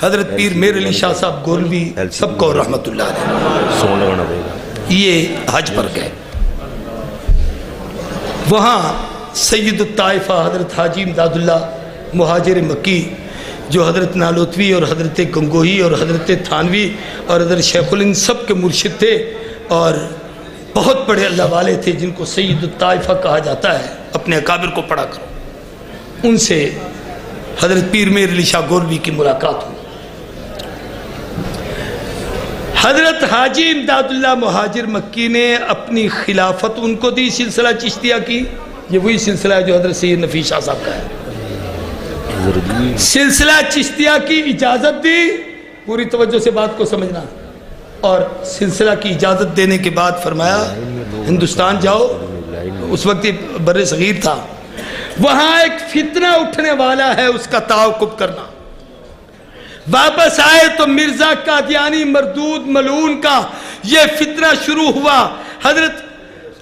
حضرت پیر میر علی شاہ صاحب گولوی سب کو رحمت اللہ علیہ یہ حج پر گئے. وہاں سید الطائفہ حضرت حاجی امداد اللہ مہاجر مکی جو حضرت نالوتوی اور حضرت گنگوہی اور حضرت تھانوی اور حضرت شیخ الہند سب کے مرشد تھے اور بہت بڑے اللہ والے تھے جن کو سید الطائفہ کہا جاتا ہے. اپنے اکابر کو پڑھا کرو. ان سے حضرت پیر میر علی شاہ گولوی کی ملاقات ہوئی. حضرت حاجی امداد اللہ مہاجر مکی نے اپنی خلافت ان کو دی سلسلہ چشتیہ کی. یہ وہی سلسلہ ہے جو حضرت سید نفیس شاہ صاحب کا ہے. سلسلہ چشتیہ کی اجازت دی. پوری توجہ سے بات کو سمجھنا. اور سلسلہ کی اجازت دینے کے بعد فرمایا ہندوستان جاؤ. اس وقت بر صغیر تھا. وہاں ایک فتنہ اٹھنے والا ہے, اس کا تعاقب کرنا. واپس آئے تو مرزا قادیانی مردود ملعون کا یہ فتنہ شروع ہوا. حضرت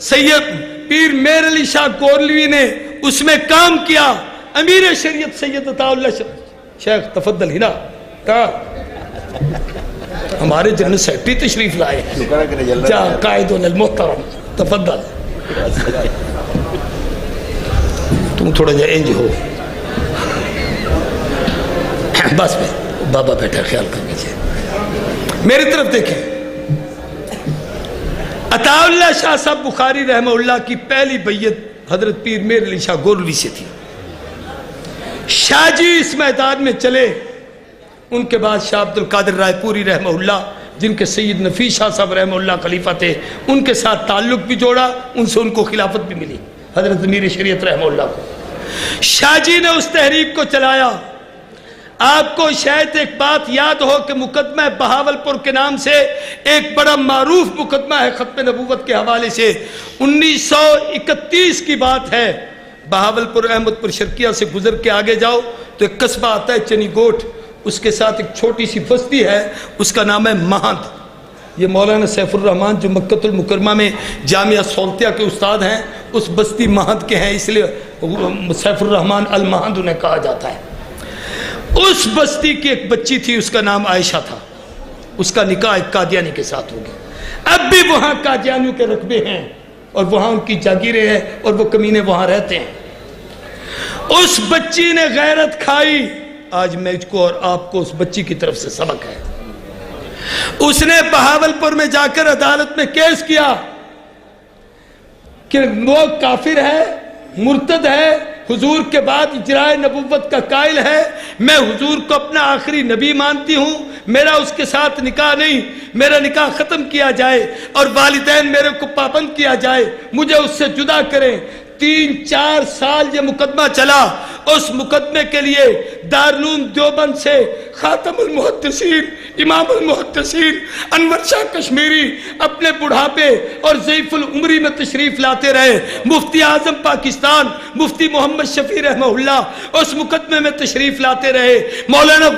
سید پیر میر علی شاہ گولوی نے اس میں کام کیا. امیر شریعت سید عطا اللہ شیخ تفضل ہنا کہا ہمارے جنرل سیکرٹری تشریف لائے جا قائدون المحترم تفضل. تم تھوڑا جا انج ہو بس میں بابا بیٹھا خیال کر لیجیے. میری طرف دیکھیں. عطا اللہ شاہ صاحب بخاری رحمہ اللہ کی پہلی بیعت حضرت پیر میر علی شاہ گولوی سے تھی. شاہ جی اس میدان میں چلے. ان کے بعد شاہ عبد القادر رائے پوری رحمہ اللہ جن کے سید نفیس شاہ صاحب رحمہ اللہ خلیفہ تھے, ان کے ساتھ تعلق بھی جوڑا. ان سے ان کو خلافت بھی ملی حضرت امیر شریعت رحمہ اللہ کو. شاہ جی نے اس تحریک کو چلایا. آپ کو شاید ایک بات یاد ہو کہ مقدمہ بہاولپور کے نام سے ایک بڑا معروف مقدمہ ہے ختم نبوت کے حوالے سے. 1931 کی بات ہے. بہاولپور احمد پور شرقیہ سے گزر کے آگے جاؤ تو ایک قصبہ آتا ہے چنی گوٹ. اس کے ساتھ ایک چھوٹی سی بستی ہے, اس کا نام ہے مہند. یہ مولانا سیف الرحمن جو مکۃ المکرمہ میں جامعہ سولتیہ کے استاد ہیں اس بستی مہند کے ہیں, اس لیے سیف الرحمن المہند انہیں کہا جاتا ہے. اس بستی کی ایک بچی تھی, اس کا نام عائشہ تھا. اس کا نکاح ایک قادیانی کے ساتھ ہو گیا. اب بھی وہاں قادیانیوں کے رقبے ہیں اور وہاں ان کی جاگیریں ہیں اور وہ کمینے وہاں رہتے ہیں. اس بچی نے غیرت کھائی. آج میں اس کو اور آپ کو اس بچی کی طرف سے سبق ہے. اس نے بہاولپور میں جا کر عدالت میں کیس کیا کہ وہ کافر ہے, مرتد ہے, حضور کے بعد اجراء نبوت کا قائل ہے. میں حضور کو اپنا آخری نبی مانتی ہوں. میرا اس کے ساتھ نکاح نہیں, میرا نکاح ختم کیا جائے اور والدین میرے کو پابند کیا جائے, مجھے اس سے جدا کریں. 3-4 سال یہ مقدمہ چلا. اس مقدمے کے لیے دارالعلوم دیوبند سے خاتم المحدثین امام المحدثین انور شاہ کشمیری اپنے بڑھاپے اور ضعیف العمری میں تشریف لاتے رہے. مفتی اعظم پاکستان مفتی محمد شفیع رحمہ اللہ اس مقدمے میں تشریف لاتے رہے. مولانا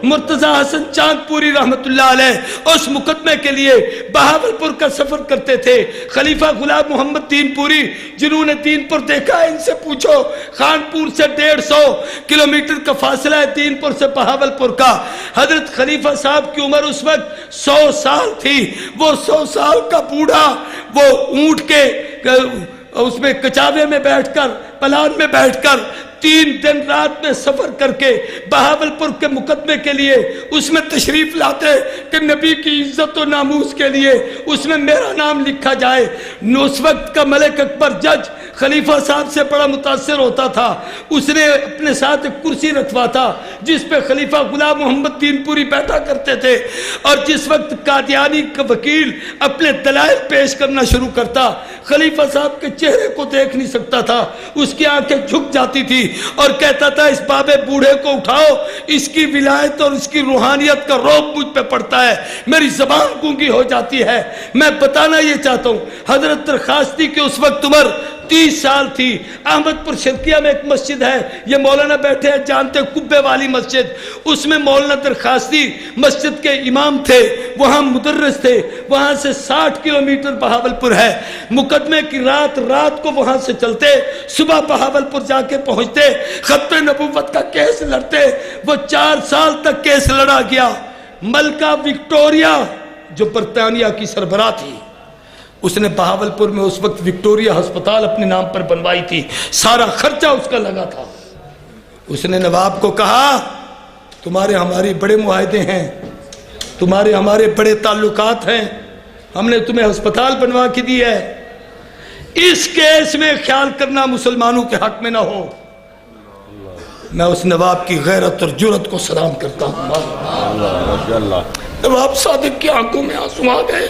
مرتضی حسن چاند پوری رحمت اللہ علیہ اس مقدمے کے لیے بہاولپور کا سفر کرتے تھے. خلیفہ غلام محمد دین پوری جنہوں نے دین پور دیکھا ہے ان سے پوچھو. خانپور سے 150 کلومیٹر کا فاصلہ ہے دین پور سے بہاولپور کا. حضرت خلیفہ صاحب کی عمر اس وقت 100 سال تھی. وہ 100 سال کا بوڑھا وہ اونٹ کے اس میں کچاوے میں بیٹھ کر پلان میں بیٹھ کر 3 دن رات میں سفر کر کے بہاولپور کے مقدمے کے لیے اس میں تشریف لاتے کہ نبی کی عزت و ناموس کے لیے اس میں میرا نام لکھا جائے. اس وقت کا ملک اکبر جج خلیفہ صاحب سے بڑا متاثر ہوتا تھا. اس نے اپنے ساتھ ایک کرسی رکھوا تھا جس پہ خلیفہ غلام محمد دین پوری بیٹھا کرتے تھے. اور جس وقت قادیانی کا وکیل اپنے دلائل پیش کرنا شروع کرتا خلیفہ صاحب کے چہرے کو دیکھ نہیں سکتا تھا. اس کی آنکھیں جھک جاتی تھی اور کہتا تھا اس بابے بوڑھے کو اٹھاؤ, اس کی ولایت اور اس کی روحانیت کا روب مجھ پہ پڑتا ہے. میری زبان گونگی ہو جاتی ہے. میں بتانا یہ چاہتا ہوں حضرت درخواست تھی کہ اس وقت عمر 30 سال تھی۔ احمد پور شرقیہ میں ایک مسجد ہے، یہ مولانا بیٹھے ہیں جانتے، کبے والی مسجد، اس میں مولانا درخواستی مسجد کے امام تھے، وہاں مدرس تھے۔ وہاں سے 60 کلومیٹر بہاولپور ہے۔ مقدمے کی رات کو وہاں سے چلتے، صبح بہاولپور جا کے پہنچتے، ختم نبوت کا کیس لڑتے۔ وہ 4 سال تک کیس لڑا گیا۔ ملکہ وکٹوریہ جو برطانیہ کی سربراہ تھی، اس نے بہاولپور میں اس وقت وکٹوریہ ہسپتال اپنے نام پر بنوائی تھی، سارا خرچہ اس کا لگا تھا۔ اس نے نواب کو کہا تمہارے ہمارے بڑے معاہدے ہیں، تمہارے ہمارے بڑے تعلقات ہیں، ہم نے تمہیں ہسپتال بنوا کے دی ہے، اس کیس میں خیال کرنا مسلمانوں کے حق میں نہ ہو۔ میں اس نواب کی غیرت اور جرت کو سلام کرتا ہوں۔ نواب صادق کی آنکھوں میں آنسو آ گئے۔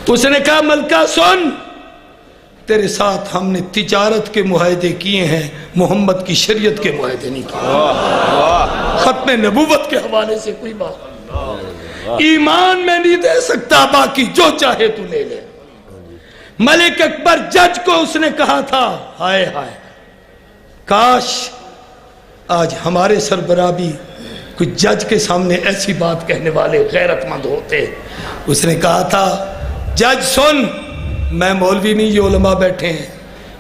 اس نے کہا ملکہ سن، تیرے ساتھ ہم نے تجارت کے معاہدے کیے ہیں، محمد کی شریعت کے معاہدے نہیں کیے۔ ختم نبوت کے حوالے سے کوئی بات ایمان میں نہیں دے سکتا، باقی جو چاہے تو لے لے۔ ملک اکبر جج کو اس نے کہا تھا ہائے ہائے کاش آج ہمارے سربراہ بھی کوئی جج کے سامنے ایسی بات کہنے والے غیرت مند ہوتے۔ اس نے کہا تھا جج سن، میں مولوی نہیں، یہ علماء بیٹھے ہیں،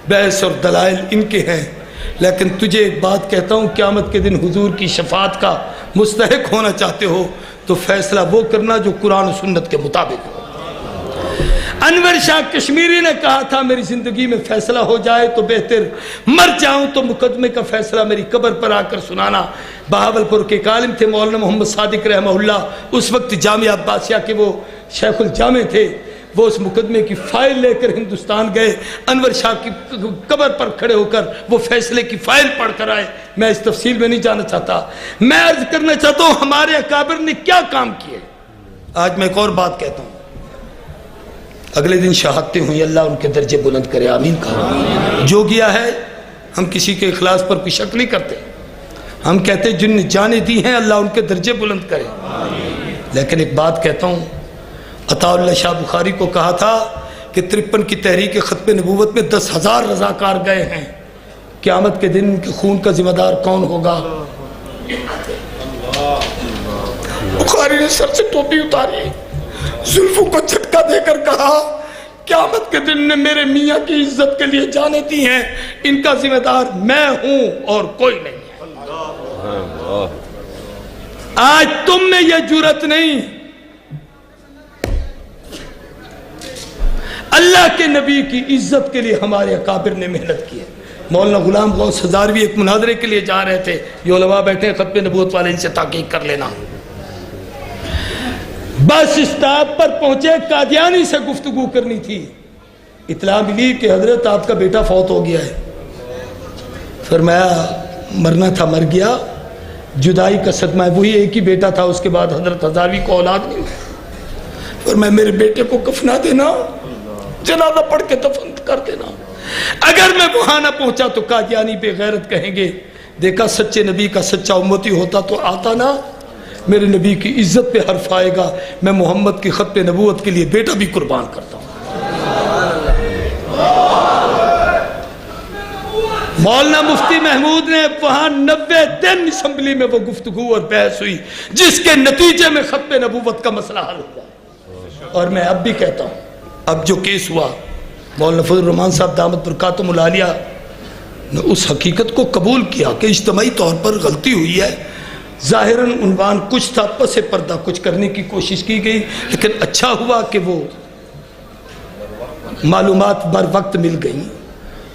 بحث اور دلائل ان کے ہیں، لیکن تجھے ایک بات کہتا ہوں، قیامت کے دن حضور کی شفاعت کا مستحق ہونا چاہتے ہو تو فیصلہ وہ کرنا جو قرآن و سنت کے مطابق ہو۔ انور شاہ کشمیری نے کہا تھا میری زندگی میں فیصلہ ہو جائے تو بہتر، مر جاؤں تو مقدمے کا فیصلہ میری قبر پر آ کر سنانا۔ بہاولپور کے عالم تھے مولانا محمد صادق رحمہ اللہ، اس وقت جامعہ عباسیہ کے وہ شیخ الجامع تھے، وہ اس مقدمے کی فائل لے کر ہندوستان گئے، انور شاہ کی قبر پر کھڑے ہو کر وہ فیصلے کی فائل پڑھ کر آئے۔ میں اس تفصیل میں نہیں جانا چاہتا، میں عرض کرنا چاہتا ہوں ہمارے اکابر نے کیا کام کیے۔ آج میں ایک اور بات کہتا ہوں، اگلے دن شہادتیں ہوئی، اللہ ان کے درجے بلند کرے، آمین کہا۔ جو گیا ہے ہم کسی کے اخلاص پر کوئی شک نہیں کرتے، ہم کہتے جن نے جانیں دی ہیں اللہ ان کے درجے بلند کرے۔ لیکن ایک بات کہتا ہوں، عطا اللہ شاہ بخاری کو کہا تھا کہ 53 کی تحریک ختم نبوت میں 10,000 رضاکار گئے ہیں، قیامت کے دن کے خون کا ذمہ دار کون ہوگا؟ بخاری نے سر سے ٹوپی اتاری، زلفوں کو جھٹکا دے کر کہا قیامت کے دن نے میرے میاں کی عزت کے لیے جانے دی ہیں، ان کا ذمہ دار میں ہوں اور کوئی نہیں ہے۔ آج تم میں یہ جرت نہیں، اللہ کے نبی کی عزت کے لیے ہمارے اکابر نے محنت کی ہے۔ مولانا غلام غوث ہزاروی ایک مناظرے کے لیے جا رہے تھے، یہ علماء بیٹھے ہیں ختم نبوت والے، ان سے تحقیق کر لینا۔ بس اسٹاپ پر پہنچے، قادیانی سے گفتگو کرنی تھی، اطلاع ملی کہ حضرت آپ کا بیٹا فوت ہو گیا ہے۔ فرمایا مرنا تھا مر گیا، جدائی کا صدمہ ہے، وہی ایک ہی بیٹا تھا، اس کے بعد حضرت ہزاروی کو اولاد نہیں ہے۔ فرمایا میرے بیٹے کو کفنا دینا، جنازہ پڑھ کے دفن کر دینا۔ اگر میں وہاں نہ پہنچا تو قادیانی بے غیرت کہیں گے دیکھا سچے نبی کا سچا امتی ہوتا تو آتا نا، میرے نبی کی عزت پہ حرف آئے گا، میں محمد کی ختم نبوت کے لیے بیٹا بھی قربان کرتا ہوں۔ مولانا مفتی محمود نے وہاں 90 دن اسمبلی میں وہ گفتگو اور بحث ہوئی، جس کے نتیجے میں ختم نبوت کا مسئلہ حل ہوا۔ اور میں اب بھی کہتا ہوں، اب جو کیس ہوا، مولانا فضل الرحمان صاحب دامت برکاتہم العالیہ نے اس حقیقت کو قبول کیا کہ اجتماعی طور پر غلطی ہوئی ہے، ظاہراً عنوان کچھ تھا، پس پردہ کچھ کرنے کی کوشش کی گئی، لیکن اچھا ہوا کہ وہ معلومات بر وقت مل گئیں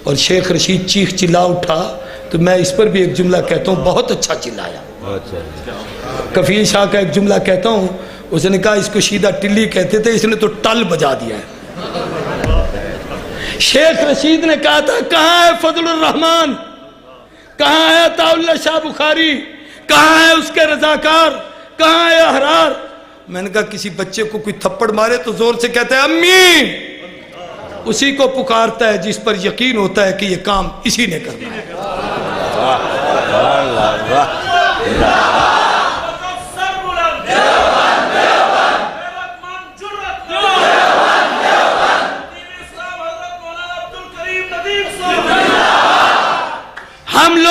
اور شیخ رشید چیخ چلا اٹھا۔ تو میں اس پر بھی ایک جملہ کہتا ہوں، بہت اچھا چلایا۔ کفیل شاہ کا ایک جملہ کہتا ہوں، اس نے کہا اس کو شیدہ ٹلی کہتے تھے، اس نے تو ٹل بجا دیا ہے۔ شیخ رشید نے کہا تھا کہاں ہے فضل الرحمان، کہاں ہے عطا اللہ شاہ بخاری، کہاں ہے اس کے رضاکار، کہاں ہے احرار؟ میں نے کہا کسی بچے کو کوئی تھپڑ مارے تو زور سے کہتا ہے امی، اسی کو پکارتا ہے جس پر یقین ہوتا ہے کہ یہ کام اسی نے کرنا ہے۔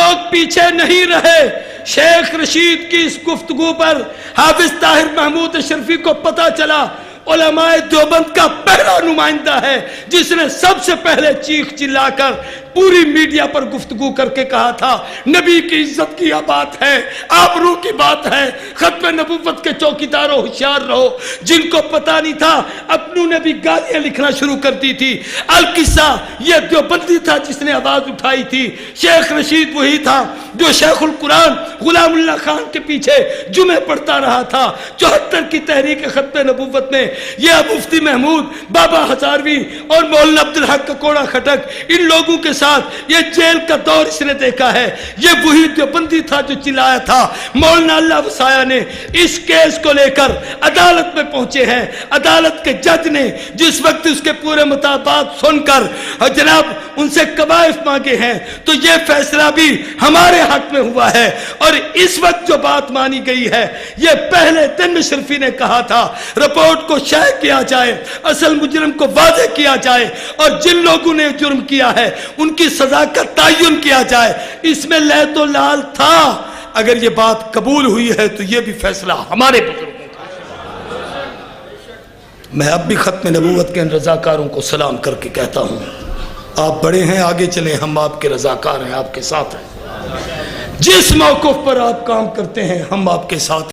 لوگ پیچھے نہیں رہے۔ شیخ رشید کی اس گفتگو پر حافظ طاہر محمود اشرفی کو پتا چلا علماء دیوبند کا پہلا نمائندہ ہے جس نے سب سے پہلے چیخ چلا کر پوری میڈیا پر گفتگو کر کے کہا تھا نبی کی عزت کی بات ہے، آبرو کی بات ہے، ختم نبوت کے چوکیداروں ہوشیار رہو۔ جن کو پتا نہیں تھا اپنوں نے بھی گالیاں لکھنا شروع کر دی تھی۔ القصہ یہ دیوبندی تھا جس نے آواز اٹھائی تھی، شیخ رشید وہی تھا جو شیخ القرآن غلام اللہ خان کے پیچھے جمعے پڑھتا رہا تھا۔ 74 کی تحریک ختم نبوت میں یہ مفتی محمود، بابا ہزاروی اور مولانا عبدالحق کوڑا کھٹک، ان لوگوں کے ساتھ یہ جیل کا دور اس نے دیکھا ہے۔ یہ وہی دیوبندی تھا جو چلایا تھا۔ مولانا اللہ وسایہ نے اس کیس کو لے کر عدالت میں پہنچے ہیں۔ عدالت کے جج نے جس وقت اس کے پورے مطالبات سن کر جناب ان سے قبائف مانگے ہیں تو یہ فیصلہ بھی ہمارے حق میں ہوا ہے۔ اور اس وقت جو بات مانی گئی ہے یہ پہلے دن اشرفی نے کہا تھا رپورٹ کو شائع کیا جائے، اصل مجرم کو واضح کیا جائے اور جن لوگوں نے جرم کیا ہے ان کی سزا کا تعین کیا جائے۔ اس میں لہت و لال تھا۔ اگر یہ بات قبول ہوئی ہے تو یہ بھی فیصلہ ہمارے بزرگوں کا ہے۔ میں اب بھی ختم نبوت کے ان رضاکاروں کو سلام کر کے کہتا ہوں آپ بڑے ہیں، آگے چلیں، ہم آپ کے رضاکار ہیں، آپ کے ساتھ ہیں۔ جس موقف پر آپ کام کرتے ہیں ہم آپ کے ساتھ